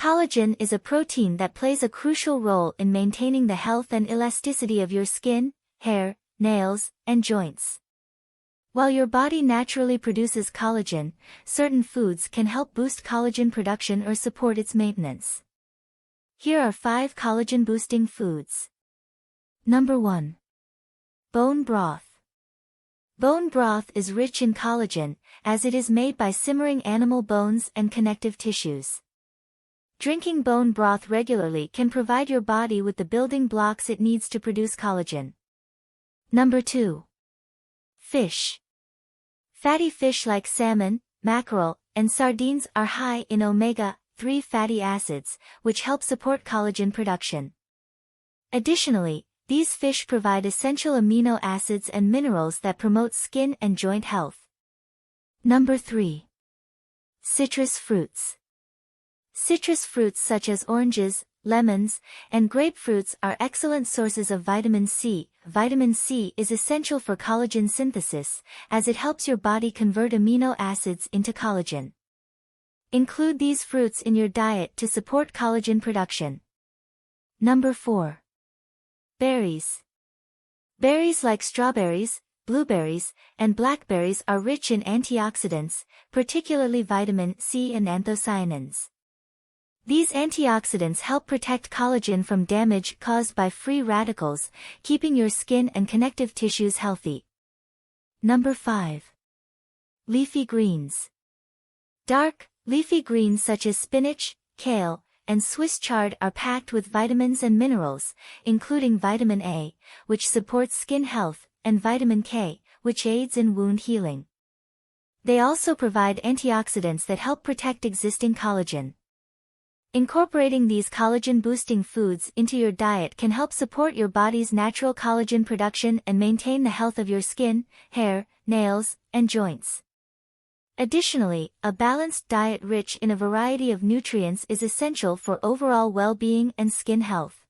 Collagen is a protein that plays a crucial role in maintaining the health and elasticity of your skin, hair, nails, and joints. While your body naturally produces collagen, certain foods can help boost collagen production or support its maintenance. Here are 5 collagen-boosting foods. Number 1. Bone broth. Bone broth is rich in collagen, as it is made by simmering animal bones and connective tissues. Drinking bone broth regularly can provide your body with the building blocks it needs to produce collagen. Number 2. Fish. Fatty fish like salmon, mackerel, and sardines are high in omega-3 fatty acids, which help support collagen production. Additionally, these fish provide essential amino acids and minerals that promote skin and joint health. Number 3. Citrus fruits. Citrus fruits such as oranges, lemons, and grapefruits are excellent sources of vitamin C. Vitamin C is essential for collagen synthesis, as it helps your body convert amino acids into collagen. Include these fruits in your diet to support collagen production. Number 4. Berries. Berries like strawberries, blueberries, and blackberries are rich in antioxidants, particularly vitamin C and anthocyanins. These antioxidants help protect collagen from damage caused by free radicals, keeping your skin and connective tissues healthy. Number 5. Leafy greens. Dark, leafy greens such as spinach, kale, and Swiss chard are packed with vitamins and minerals, including vitamin A, which supports skin health, and vitamin K, which aids in wound healing. They also provide antioxidants that help protect existing collagen. Incorporating these collagen-boosting foods into your diet can help support your body's natural collagen production and maintain the health of your skin, hair, nails, and joints. Additionally, a balanced diet rich in a variety of nutrients is essential for overall well-being and skin health.